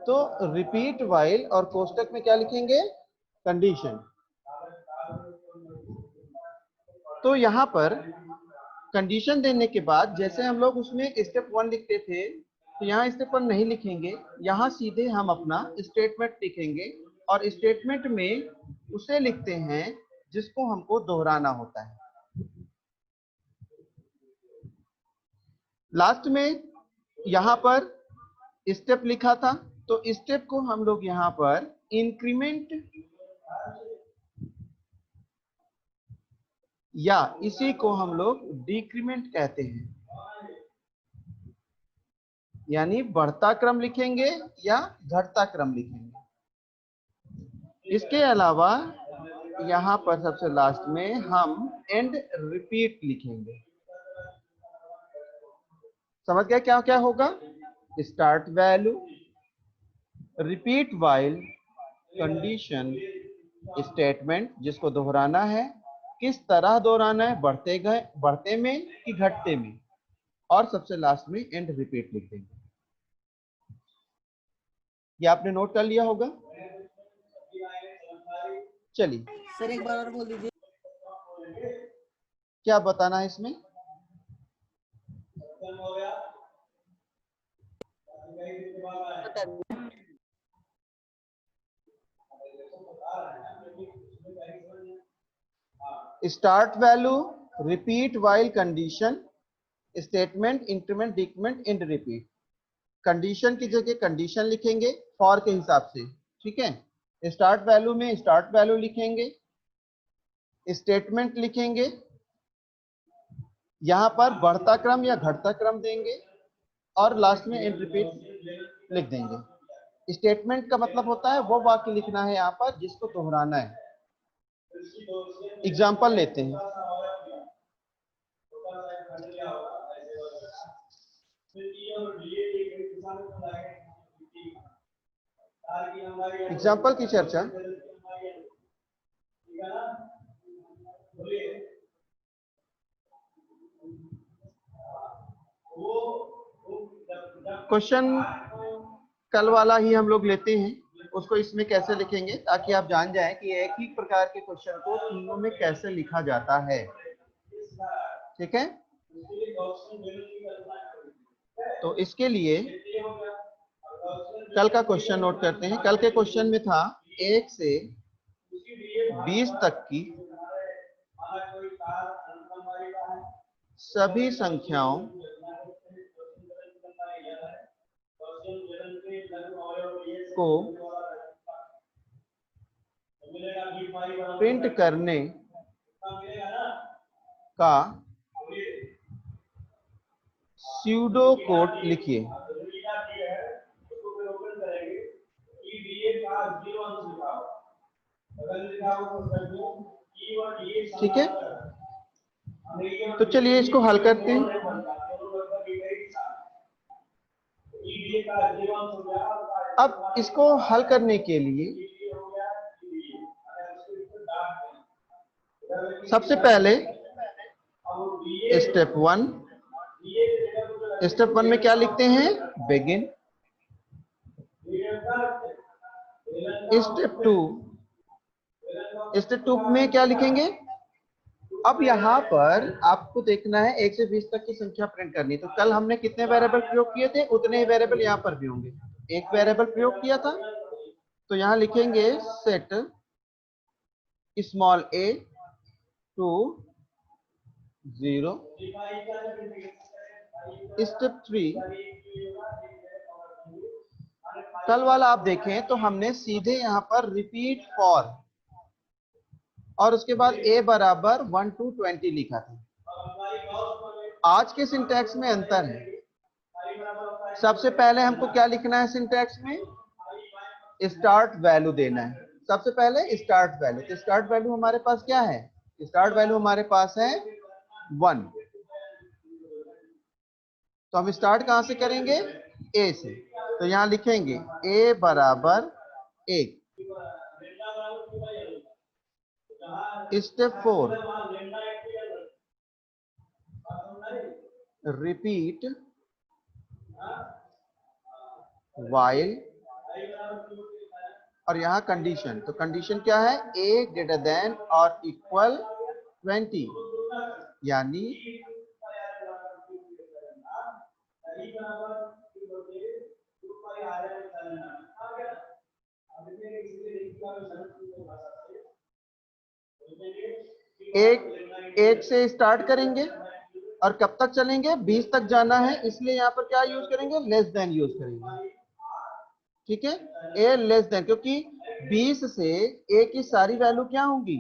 तो repeat while और कोष्टक में क्या लिखेंगे? कंडीशन। तो यहां पर कंडीशन देने के बाद जैसे हम लोग उसमें स्टेप 1 लिखते थे, तो यहाँ स्टेप 1 नहीं लिखेंगे, यहाँ सीधे हम अपना स्टेटमेंट लिखेंगे और स्टेटमेंट में उसे लिखते हैं जिसको हमको दोहराना होता है। लास्ट में यहां पर स्टेप लिखा था, तो स्टेप को हम लोग यहां पर इंक्रीमेंट या इसी को हम लोग डिक्रीमेंट कहते हैं, यानी बढ़ता क्रम लिखेंगे या घटता क्रम लिखेंगे। इसके अलावा यहां पर सबसे लास्ट में हम एंड रिपीट लिखेंगे। समझ गया क्या क्या होगा? Start value, repeat while, condition, statement जिसको दोहराना है, किस तरह दोहराना है, बढ़ते में कि घटते में, और सबसे लास्ट में एंड रिपीट लिख देंगे। ये आपने नोट कर लिया होगा। चलिए सर एक बार और बोल दीजिए। क्या बताना है इसमें? Start value, repeat while condition, statement, increment, decrement, and repeat. Condition की जगह कंडीशन लिखेंगे फॉर के हिसाब से, ठीक है। स्टार्ट वैल्यू में स्टार्ट वैल्यू लिखेंगे, स्टेटमेंट लिखेंगे, यहां पर बढ़ता क्रम या घटता क्रम देंगे, और लास्ट में एंड रिपीट लिख देंगे। स्टेटमेंट का मतलब होता है वो वाक्य लिखना है यहाँ पर जिसको दोहराना है। एग्जाम्पल लेते हैं। एग्जाम्पल की चर्चा। क्वेश्चन कल वाला ही हम लोग लेते हैं, उसको इसमें कैसे लिखेंगे ताकि आप जान जाएं कि एक ही प्रकार के क्वेश्चन को तीनों में कैसे लिखा जाता है, ठीक है। तो इसके लिए कल का क्वेश्चन नोट करते हैं। कल के क्वेश्चन में था 1 से 20 तक की सभी संख्याओं को प्रिंट करने का स्यूडो कोड लिखिए। ठीक है, तो चलिए इसको हल करते हैं। अब इसको हल करने के लिए सबसे पहले स्टेप 1, स्टेप 1 में क्या लिखते हैं? बिगिन। स्टेप 2, स्टेप 2 में क्या लिखेंगे? अब यहाँ पर आपको देखना है 1 से 20 तक की संख्या प्रिंट करनी। तो कल हमने कितने वेरिएबल प्रयोग किए थे, उतने ही वेरिएबल यहाँ पर भी होंगे। एक वेरिएबल प्रयोग किया था, तो यहाँ लिखेंगे set small a to 0। Step 3, कल वाला आप देखें तो हमने सीधे यहाँ पर रिपीट फॉर और उसके बाद a बराबर 1 to 20 लिखा था। आज के सिंटैक्स में अंतर है। सबसे पहले हमको क्या लिखना है सिंटैक्स में? स्टार्ट वैल्यू देना है। सबसे पहले स्टार्ट वैल्यू, तो स्टार्ट वैल्यू हमारे पास क्या है? स्टार्ट वैल्यू हमारे पास है 1। तो हम स्टार्ट कहां से करेंगे? a से। तो यहां लिखेंगे a बराबर 1। स्टेप 4, रिपीट while, और यहाँ कंडीशन, तो कंडीशन क्या है, a ग्रेटर देन और इक्वल 20, यानी एक से स्टार्ट करेंगे और कब तक चलेंगे, 20 तक जाना है, इसलिए यहाँ पर क्या यूज करेंगे, लेस देन यूज करेंगे। ठीक है, ए लेस देन, क्योंकि 20 से ए की सारी वैल्यू क्या होंगी,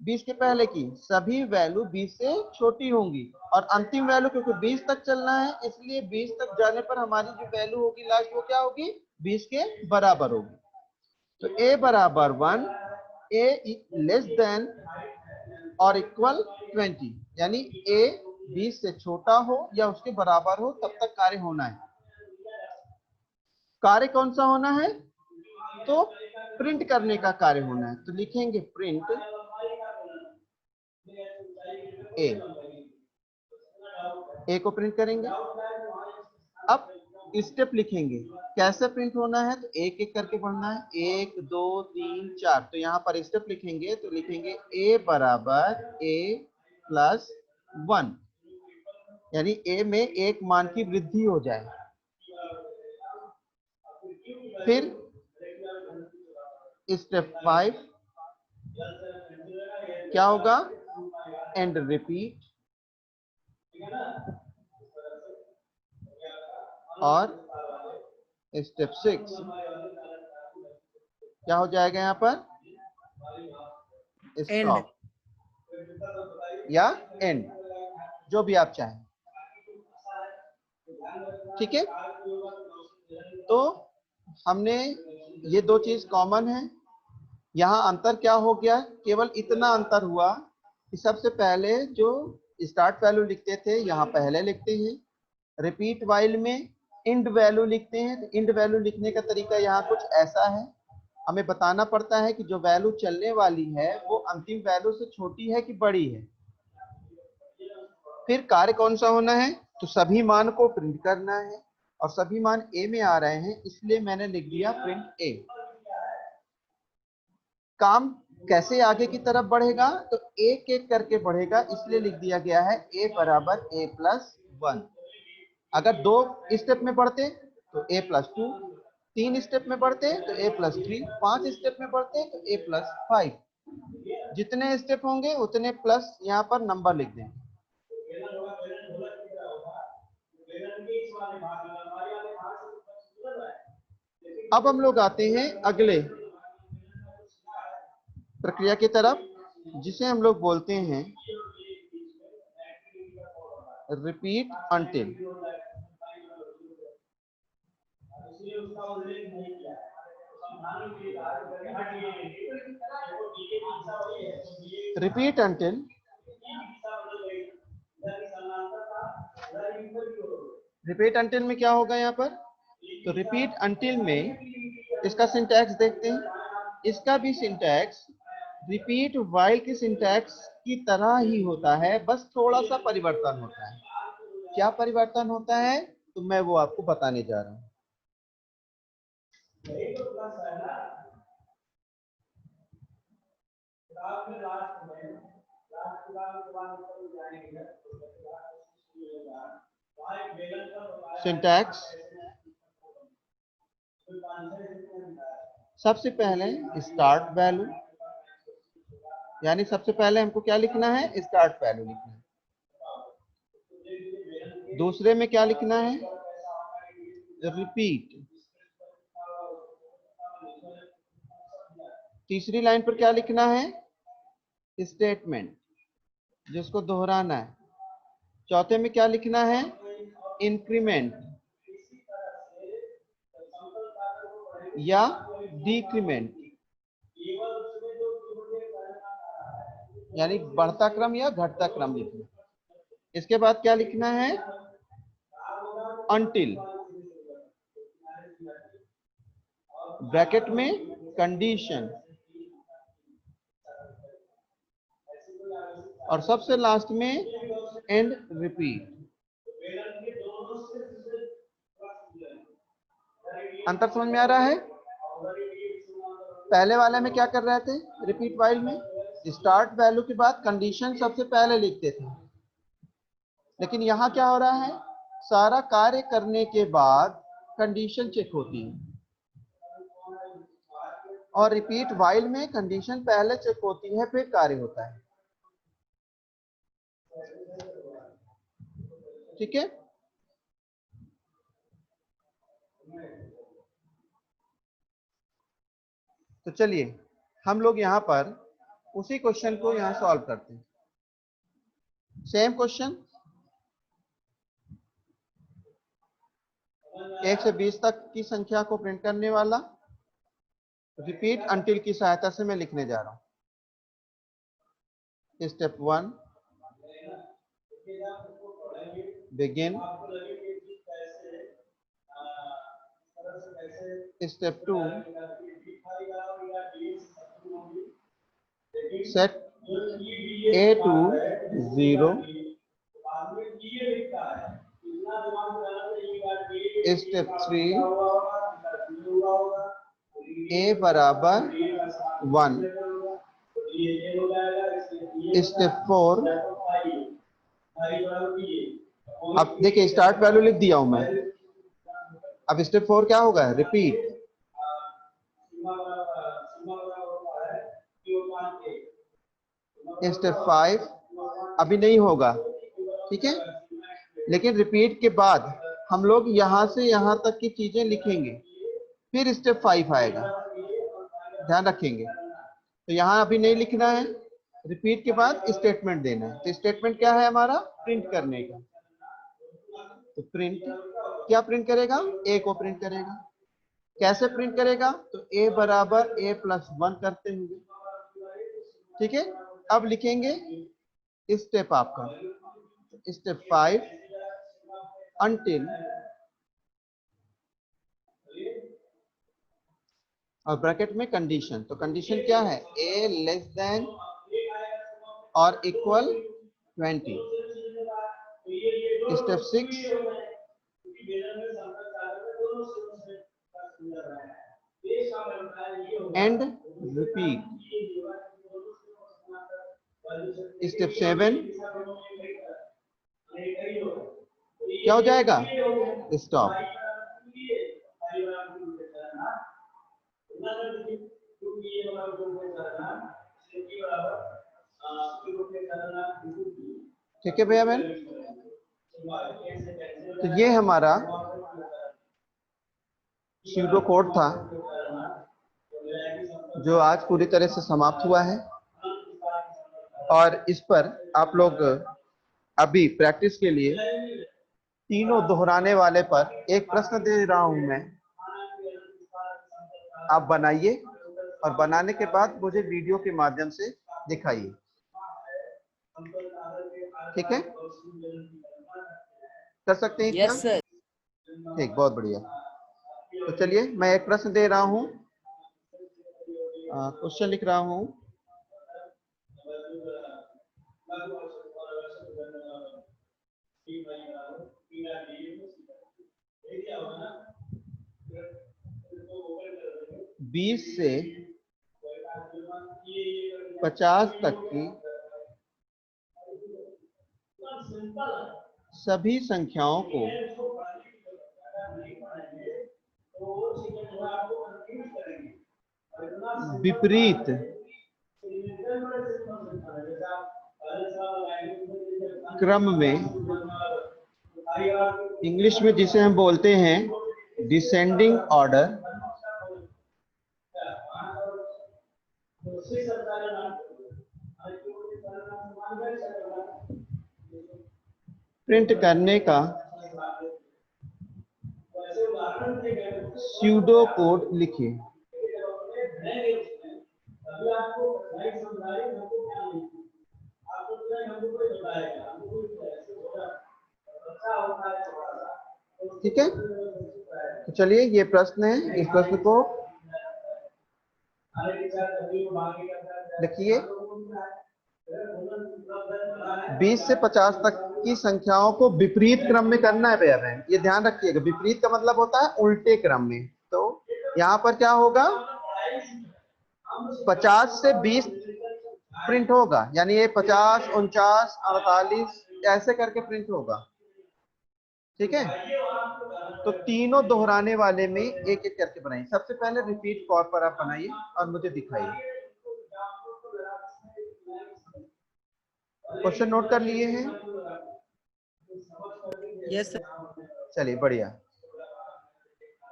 20 के पहले की सभी वैल्यू 20 से छोटी होंगी, और अंतिम वैल्यू क्योंकि 20 तक चलना है, इसलिए 20 तक जाने पर हमारी जो वैल्यू होगी लास्ट, वो क्या होगी, 20 के बराबर होगी। तो ए बराबर 1, ए लेस देन और इक्वल 20, यानी ए 20 से छोटा हो या उसके बराबर हो तब तक कार्य होना है। कार्य कौन सा होना है, तो प्रिंट करने का कार्य होना है, तो लिखेंगे प्रिंट ए को प्रिंट करेंगे। अब स्टेप लिखेंगे, कैसे प्रिंट होना है, तो एक एक करके पढ़ना है, 1 2 3 4, तो यहाँ पर स्टेप लिखेंगे, तो लिखेंगे ए बराबर ए प्लस 1, यानी ए में एक मान की वृद्धि हो जाए। फिर स्टेप 5 क्या होगा, एंड रिपीट, और स्टेप 6 क्या हो जाएगा, यहाँ पर स्टॉप या एंड, जो भी आप चाहें। ठीक है, तो हमने ये दो चीज कॉमन है। यहाँ अंतर क्या हो गया, केवल इतना अंतर हुआ कि सबसे पहले जो स्टार्ट वैल्यू लिखते थे यहाँ पहले लिखते हैं, रिपीट वाइल में इंड वैल्यू लिखते हैं, तो इंड वैल्यू लिखने का तरीका यहाँ कुछ ऐसा है, हमें बताना पड़ता है कि जो वैल्यू चलने वाली है वो अंतिम वैल्यू से छोटी है कि बड़ी है। फिर कार्य कौन सा होना है, तो सभी मान को प्रिंट करना है, और सभी मान ए में आ रहे हैं, इसलिए मैंने लिख दिया प्रिंट ए। काम कैसे आगे की तरफ बढ़ेगा, तो एक एक करके बढ़ेगा, इसलिए लिख दिया गया है ए बराबर ए प्लस 1। अगर 2 स्टेप में बढ़ते तो ए प्लस 2, 3 स्टेप में बढ़ते तो ए प्लस 3, 5 स्टेप में बढ़ते तो ए प्लस 5, जितने स्टेप होंगे उतने प्लस यहाँ पर नंबर लिख देंगे। अब हम लोग आते हैं अगले प्रक्रिया की तरफ, जिसे हम लोग बोलते हैं repeat until. Repeat until, repeat until में क्या होगा यहाँ पर, तो रिपीट अंटिल में इसका सिंटैक्स देखते हैं, इसका भी सिंटैक्स रिपीट वाइल की सिंटैक्स की तरह ही होता है, बस थोड़ा सा परिवर्तन होता है। क्या परिवर्तन होता है, तो मैं वो आपको बताने जा रहा हूं। सिंटैक्स, सबसे पहले स्टार्ट वैल्यू, यानी सबसे पहले हमको क्या लिखना है, स्टार्ट वैल्यू लिखना है। दूसरे में क्या लिखना है, रिपीट। तीसरी लाइन पर क्या लिखना है, स्टेटमेंट, जिसको दोहराना है। चौथे में क्या लिखना है, इंक्रीमेंट या डिक्रीमेंट, यानी बढ़ता क्रम या घटता क्रम लिखना। इसके बाद क्या लिखना है, अंटिल, ब्रैकेट में कंडीशन, और सबसे लास्ट में एंड रिपीट। अंतर समझ में आ रहा है? पहले वाले में क्या कर रहे थे, रिपीट वाइल में स्टार्ट वैल्यू के बाद कंडीशन सबसे पहले लिखते थे, लेकिन यहाँ क्या हो रहा है, सारा कार्य करने के बाद कंडीशन चेक होती है, और रिपीट वाइल में कंडीशन पहले चेक होती है फिर कार्य होता है। ठीक है, तो चलिए हम लोग यहां पर उसी क्वेश्चन को यहां सॉल्व करते हैं। सेम क्वेश्चन 1 से 20 तक की संख्या को प्रिंट करने वाला रिपीट अंटिल की सहायता से मैं लिखने जा रहा हूं। Step 1 begin, step 2 set a to 0, step 3 a बराबर 1, स्टेप 4, अब देखिए स्टार्ट वैल्यू लिख दिया हूं मैं, अब स्टेप 4 क्या होगा, रिपीट, स्टेप 5 अभी नहीं होगा, ठीक है, लेकिन रिपीट के बाद हम लोग यहां से यहां तक की चीजें लिखेंगे, फिर स्टेप 5 आएगा, ध्यान रखेंगे। तो यहां अभी नहीं लिखना है, रिपीट के बाद स्टेटमेंट देना है। तो स्टेटमेंट क्या है हमारा, प्रिंट करने का। तो प्रिंट क्या प्रिंट करेगा, ए को प्रिंट करेगा। कैसे प्रिंट करेगा, तो ए बराबर a प्लस 1 करते होंगे, ठीक है। अब लिखेंगे स्टेप आपका, स्टेप 5 अंटिल, और ब्रैकेट में कंडीशन, तो कंडीशन क्या है, a लेस देन और equal 20, step 6 and repeat, step 7 क्या हो जाएगा, स्टॉप। ठीक है भैया बहन, तो ये हमारा स्यूडो कोड था जो आज पूरी तरह से समाप्त हुआ है, और इस पर आप लोग अभी प्रैक्टिस के लिए तीनों दोहराने वाले पर एक प्रश्न दे रहा हूं मैं, आप बनाइए और बनाने के बाद मुझे वीडियो के माध्यम से दिखाइए, ठीक है, कर सकते हैं? Yes sir. ठीक, बहुत बढ़िया। तो चलिए मैं एक प्रश्न दे रहा हूं, क्वेश्चन लिख रहा हूं, बीस से 50 तक की सभी संख्याओं को विपरीत क्रम में, इंग्लिश में जिसे हम बोलते हैं डिसेंडिंग ऑर्डर, प्रिंट करने का स्यूडो कोड लिखिए। ठीक है, तो चलिए ये प्रश्न है, इस प्रश्न को लिखिए। 20 से 50 तक की संख्याओं को विपरीत क्रम में करना है भैया बहन, ये ध्यान रखिएगा। विपरीत का मतलब होता है उल्टे क्रम में, तो यहाँ पर क्या होगा, 50 से 20 प्रिंट होगा, यानी ये 50, 49, 48 ऐसे करके प्रिंट होगा। ठीक है, तो तीनों दोहराने वाले में एक एक करके बनाइए। सबसे पहले रिपीट फॉर पर आप बनाइए और मुझे दिखाइए। क्वेश्चन नोट कर लिए हैं? Yes sir. चलिए बढ़िया।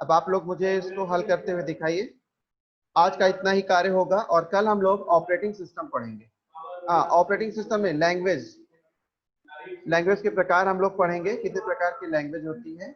अब आप लोग मुझे इसको हल करते हुए दिखाइए। आज का इतना ही कार्य होगा और कल हम लोग ऑपरेटिंग सिस्टम पढ़ेंगे। हाँ, ऑपरेटिंग सिस्टम में लैंग्वेज के प्रकार हम लोग पढ़ेंगे, कितने प्रकार की लैंग्वेज होती है।